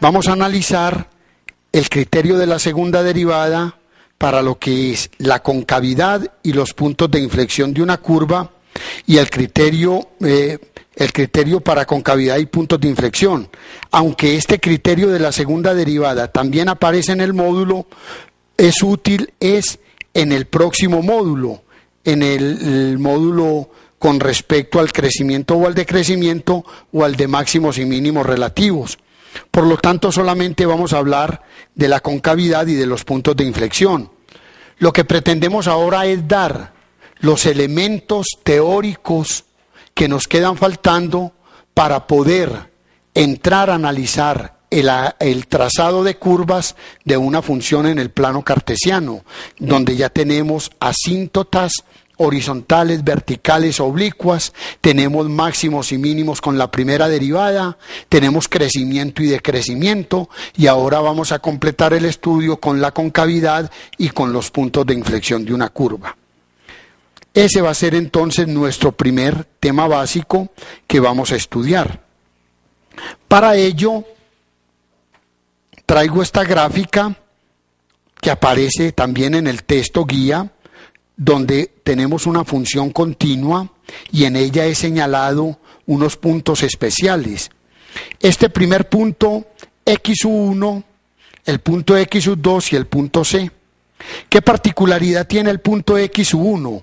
vamos a analizar el criterio de la segunda derivada para lo que es la concavidad y los puntos de inflexión de una curva y el criterio para concavidad y puntos de inflexión. Aunque este criterio de la segunda derivada también aparece en el módulo, es útil en el próximo módulo, en el módulo con respecto al crecimiento o al decrecimiento o al de máximos y mínimos relativos. Por lo tanto, solamente vamos a hablar de la concavidad y de los puntos de inflexión. Lo que pretendemos ahora es dar los elementos teóricos que nos quedan faltando para poder entrar a analizar el trazado de curvas de una función en el plano cartesiano, donde ya tenemos asíntotas horizontales, verticales, oblicuas, tenemos máximos y mínimos con la primera derivada, tenemos crecimiento y decrecimiento, y ahora vamos a completar el estudio con la concavidad y con los puntos de inflexión de una curva. Ese va a ser entonces nuestro primer tema básico que vamos a estudiar. Para ello, traigo esta gráfica que aparece también en el texto guía, donde tenemos una función continua y en ella he señalado unos puntos especiales. Este primer punto, x1, el punto x2 y el punto c. ¿Qué particularidad tiene el punto x1?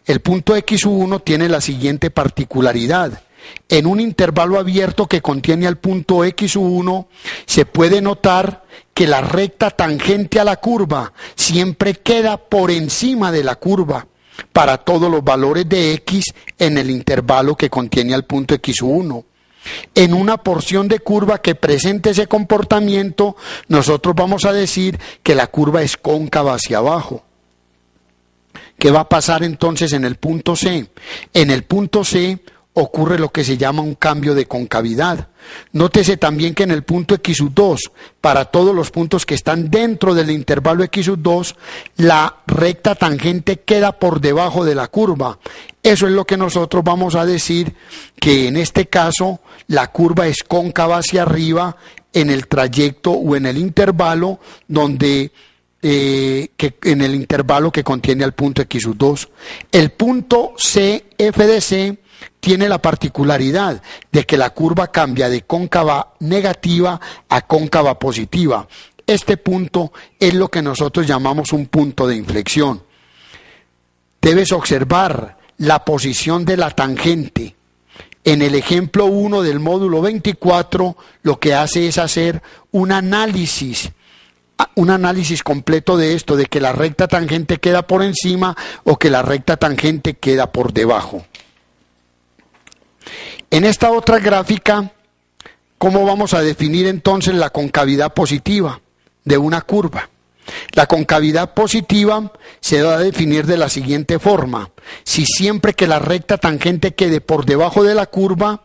El punto x1 tiene la siguiente particularidad. En un intervalo abierto que contiene al punto x1, se puede notar que la recta tangente a la curva siempre queda por encima de la curva para todos los valores de x en el intervalo que contiene al punto x1. En una porción de curva que presente ese comportamiento, nosotros vamos a decir que la curva es cóncava hacia abajo. ¿Qué va a pasar entonces en el punto C? En el punto C ocurre lo que se llama un cambio de concavidad. Nótese también que en el punto x2, para todos los puntos que están dentro del intervalo x2, la recta tangente queda por debajo de la curva. Eso es lo que nosotros vamos a decir que en este caso la curva es cóncava hacia arriba en el trayecto o en el intervalo donde en el intervalo que contiene al punto x2. El punto C, f de C, tiene la particularidad de que la curva cambia de cóncava negativa a cóncava positiva. Este punto es lo que nosotros llamamos un punto de inflexión. Debes observar la posición de la tangente. En el ejemplo 1 del módulo 24, lo que hace es hacer un análisis completo de esto, de que la recta tangente queda por encima o que la recta tangente queda por debajo. En esta otra gráfica, ¿cómo vamos a definir entonces la concavidad positiva de una curva? La concavidad positiva se va a definir de la siguiente forma. Si siempre que la recta tangente quede por debajo de la curva,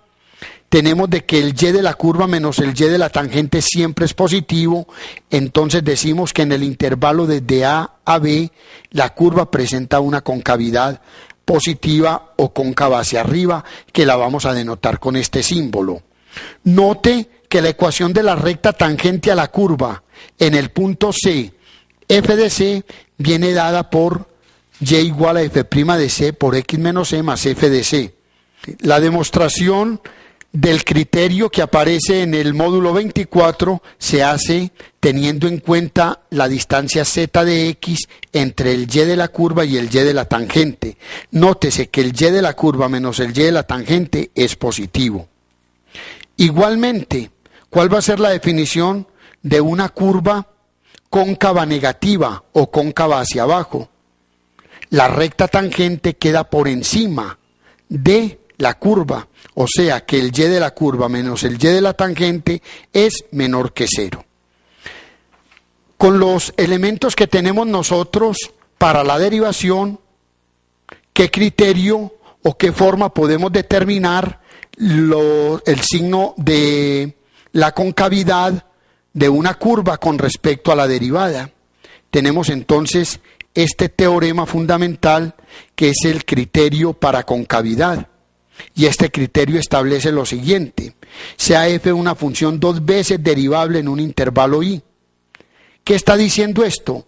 tenemos de que el y de la curva menos el y de la tangente siempre es positivo, entonces decimos que en el intervalo desde A a B, la curva presenta una concavidad positiva o cóncava hacia arriba, que la vamos a denotar con este símbolo. Note que la ecuación de la recta tangente a la curva en el punto C, f de C, viene dada por y igual a f' de C por x menos c más f de C. La demostración del criterio que aparece en el módulo 24 se hace teniendo en cuenta la distancia z de x entre el y de la curva y el y de la tangente. Nótese que el y de la curva menos el y de la tangente es positivo. Igualmente, ¿cuál va a ser la definición de una curva cóncava negativa o cóncava hacia abajo? La recta tangente queda por encima de la curva, o sea que el y de la curva menos el y de la tangente es menor que 0. Con los elementos que tenemos nosotros para la derivación, ¿qué criterio o qué forma podemos determinar el signo de la concavidad de una curva con respecto a la derivada? Tenemos entonces este teorema fundamental que es el criterio para concavidad. Y este criterio establece lo siguiente: sea f una función dos veces derivable en un intervalo i. ¿Qué está diciendo esto?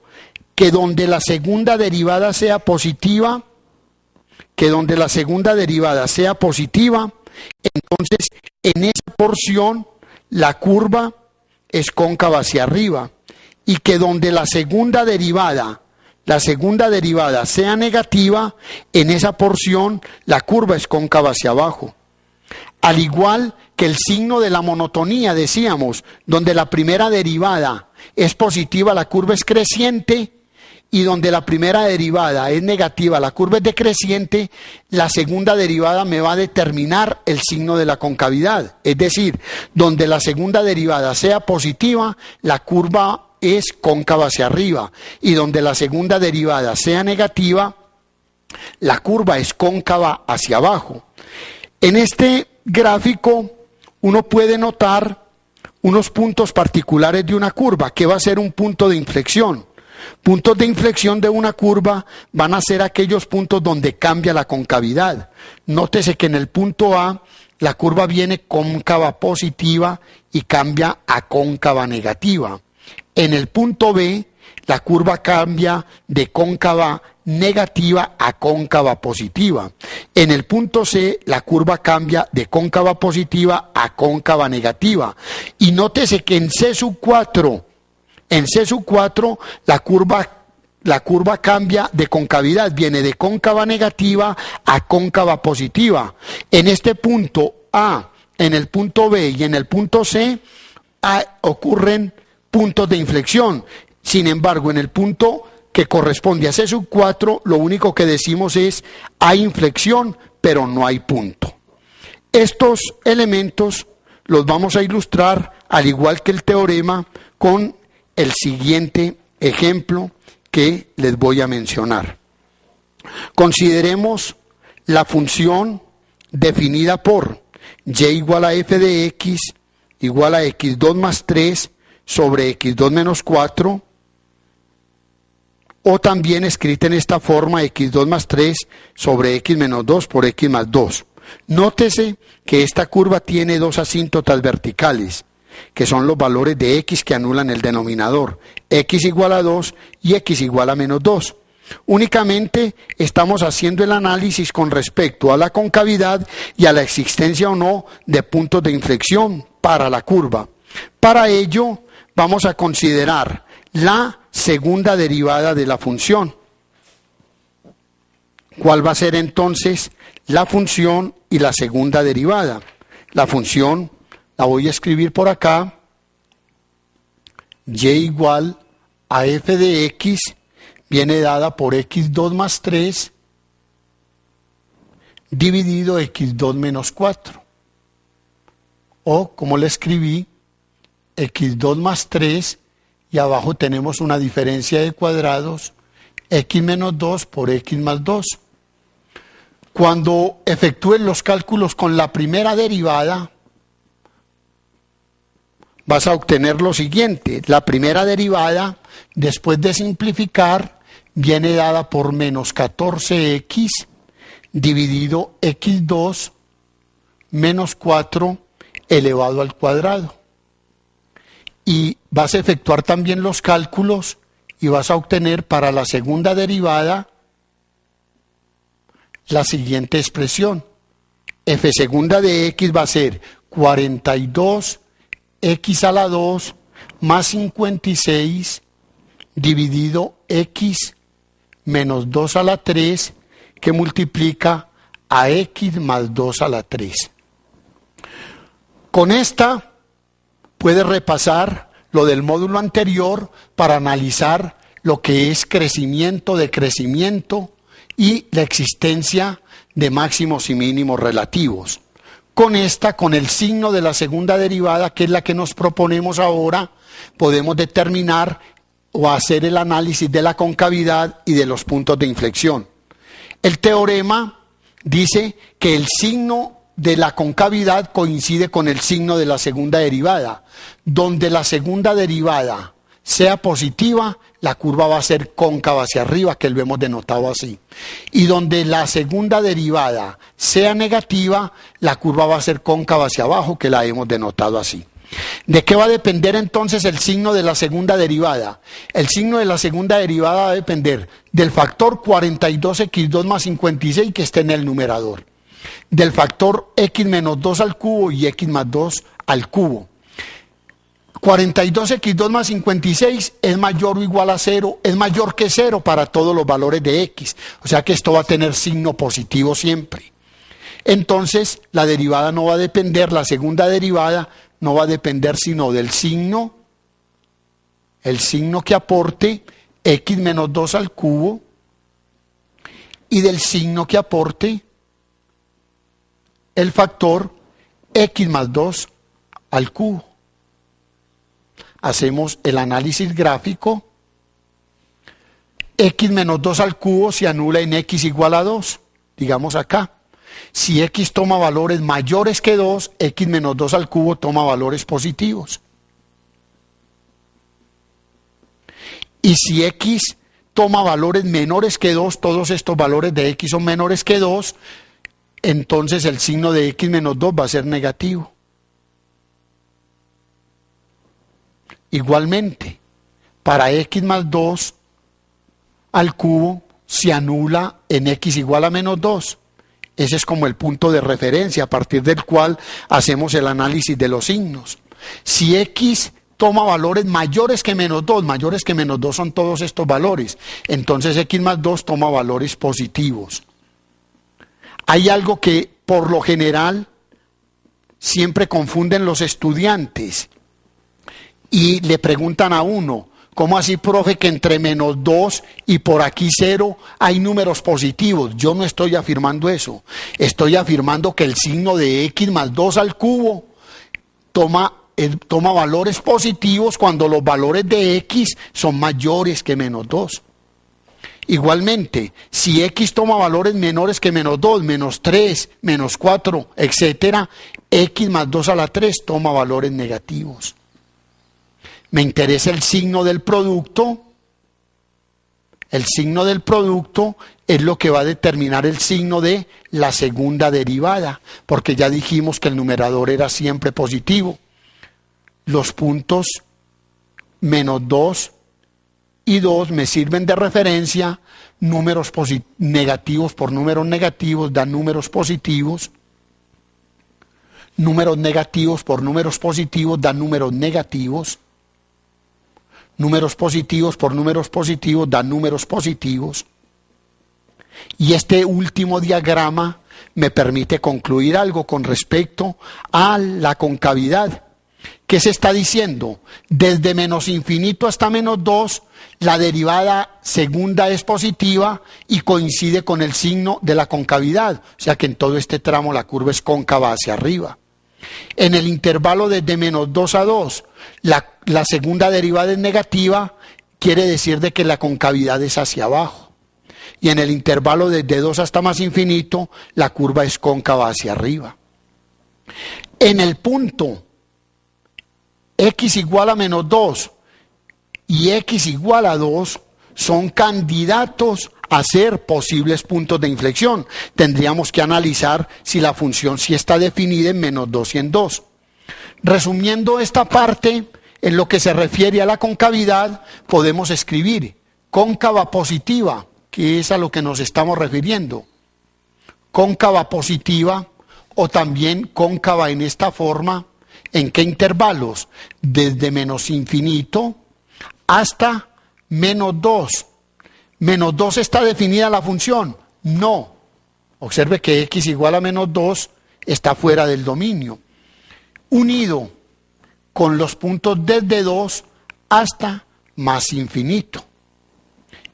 Que donde la segunda derivada sea positiva, entonces en esa porción la curva es cóncava hacia arriba, y que donde la segunda derivada sea negativa, en esa porción la curva es cóncava hacia abajo. Al igual que el signo de la monotonía, decíamos, donde la primera derivada es positiva, la curva es creciente, y donde la primera derivada es negativa, la curva es decreciente, la segunda derivada me va a determinar el signo de la concavidad. Es decir, donde la segunda derivada sea positiva, la curva es cóncava hacia arriba, y donde la segunda derivada sea negativa, la curva es cóncava hacia abajo. En este gráfico uno puede notar unos puntos particulares de una curva, que va a ser un punto de inflexión. Puntos de inflexión de una curva van a ser aquellos puntos donde cambia la concavidad. Nótese que en el punto A la curva viene cóncava positiva y cambia a cóncava negativa. En el punto B la curva cambia de cóncava negativa a cóncava positiva. En el punto C la curva cambia de cóncava positiva a cóncava negativa. Y nótese que en C4 la curva cambia de concavidad, viene de cóncava negativa a cóncava positiva. En este punto A, en el punto B y en el punto C ocurren puntos de inflexión. Sin embargo, en el punto que corresponde a C4, lo único que decimos es hay inflexión, pero no hay punto. Estos elementos los vamos a ilustrar, al igual que el teorema, con el siguiente ejemplo que les voy a mencionar. Consideremos la función definida por y igual a f de x igual a x2 más 3 sobre x2 menos 4, o también escrita en esta forma, x2 más 3 sobre x menos 2 por x más 2. Nótese que esta curva tiene dos asíntotas verticales, que son los valores de x que anulan el denominador, x igual a 2 y x igual a menos 2. Únicamente estamos haciendo el análisis con respecto a la concavidad y a la existencia o no de puntos de inflexión para la curva. Para ello vamos a considerar la segunda derivada de la función. ¿Cuál va a ser entonces la función y la segunda derivada? La función la voy a escribir por acá, y igual a f de x viene dada por x2 más 3 dividido x2 menos 4. O, como le escribí, x2 más 3 y abajo tenemos una diferencia de cuadrados, x menos 2 por x más 2. Cuando efectúen los cálculos con la primera derivada, vas a obtener lo siguiente. La primera derivada, después de simplificar, viene dada por menos 14x dividido x2 menos 4 elevado al cuadrado. Y vas a efectuar también los cálculos y vas a obtener para la segunda derivada la siguiente expresión. F segunda de x va a ser 42 x a la 2 más 56 dividido x menos 2 a la 3, que multiplica a x más 2 a la 3. Con esta puedes repasar lo del módulo anterior para analizar lo que es crecimiento, decrecimiento y la existencia de máximos y mínimos relativos. Con esta, con el signo de la segunda derivada, que es la que nos proponemos ahora, podemos determinar o hacer el análisis de la concavidad y de los puntos de inflexión. El teorema dice que el signo de la concavidad coincide con el signo de la segunda derivada. Donde la segunda derivada sea positiva, la curva va a ser cóncava hacia arriba, que lo hemos denotado así. Y donde la segunda derivada sea negativa, la curva va a ser cóncava hacia abajo, que la hemos denotado así. ¿De qué va a depender entonces el signo de la segunda derivada? El signo de la segunda derivada va a depender del factor 42x2 más 56 que esté en el numerador, del factor x menos 2 al cubo y x más 2 al cubo. 42x2 más 56 es mayor o igual a 0, es mayor que 0 para todos los valores de x, o sea que esto va a tener signo positivo siempre. Entonces la derivada no va a depender, la segunda derivada no va a depender sino del signo, el signo que aporte x menos 2 al cubo y del signo que aporte el factor x más 2 al cubo. Hacemos el análisis gráfico. X menos 2 al cubo se anula en x igual a 2, digamos acá. Si x toma valores mayores que 2, x menos 2 al cubo toma valores positivos. Y si x toma valores menores que 2, todos estos valores de x son menores que 2, entonces el signo de x menos 2 va a ser negativo. Igualmente, para x más 2 al cubo se anula en x igual a menos 2. Ese es como el punto de referencia a partir del cual hacemos el análisis de los signos. Si x toma valores mayores que menos 2, mayores que menos 2 son todos estos valores, entonces x más 2 toma valores positivos. Hay algo que por lo general siempre confunden los estudiantes y le preguntan a uno, ¿cómo así, profe, que entre menos 2 y por aquí 0 hay números positivos? Yo no estoy afirmando eso. Estoy afirmando que el signo de x más 2 al cubo toma valores positivos cuando los valores de x son mayores que menos 2. Igualmente, si x toma valores menores que menos 2, menos 3, menos 4, etcétera, x más 2 a la 3 toma valores negativos. Me interesa el signo del producto. El signo del producto es lo que va a determinar el signo de la segunda derivada, porque ya dijimos que el numerador era siempre positivo. Los puntos menos 2 y 2 me sirven de referencia, números negativos por números negativos dan números positivos, números negativos por números positivos dan números negativos, números positivos por números positivos dan números positivos. Y este último diagrama me permite concluir algo con respecto a la concavidad. ¿Qué se está diciendo? Desde menos infinito hasta menos 2, la derivada segunda es positiva y coincide con el signo de la concavidad. O sea que en todo este tramo la curva es cóncava hacia arriba. En el intervalo desde menos 2 a 2, la segunda derivada es negativa, quiere decir de que la concavidad es hacia abajo. Y en el intervalo desde 2 hasta más infinito, la curva es cóncava hacia arriba. En el punto x igual a menos 2 y x igual a 2 son candidatos a ser posibles puntos de inflexión. Tendríamos que analizar si la función sí está definida en menos 2 y en 2. Resumiendo esta parte, en lo que se refiere a la concavidad, podemos escribir cóncava positiva, que es a lo que nos estamos refiriendo. Cóncava positiva o también cóncava en esta forma. ¿En qué intervalos? Desde menos infinito hasta menos 2. ¿Menos 2 está definida la función? No. Observe que x igual a menos 2 está fuera del dominio. Unido con los puntos desde 2 hasta más infinito.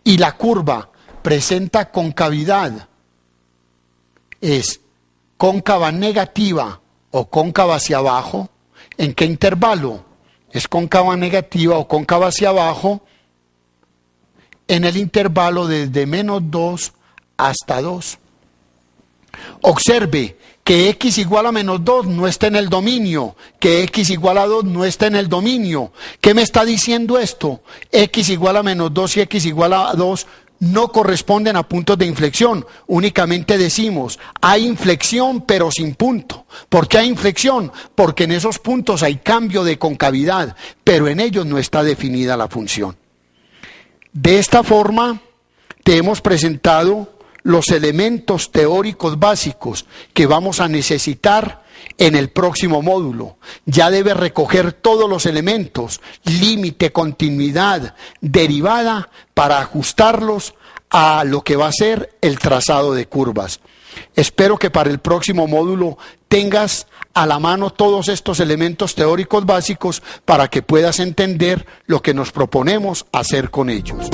Y la curva presenta concavidad. Es cóncava negativa o cóncava hacia abajo. ¿En qué intervalo? Es cóncava negativa o cóncava hacia abajo en el intervalo desde menos 2 hasta 2. Observe que x igual a menos 2 no está en el dominio, que x igual a 2 no está en el dominio. ¿Qué me está diciendo esto? X igual a menos 2 y x igual a 2 no corresponden a puntos de inflexión. Únicamente decimos, hay inflexión pero sin punto. ¿Por qué hay inflexión? Porque en esos puntos hay cambio de concavidad, pero en ellos no está definida la función. De esta forma, te hemos presentado los elementos teóricos básicos que vamos a necesitar en el próximo módulo. Ya debes recoger todos los elementos, límite, continuidad, derivada, para ajustarlos a lo que va a ser el trazado de curvas. Espero que para el próximo módulo tengas a la mano todos estos elementos teóricos básicos para que puedas entender lo que nos proponemos hacer con ellos.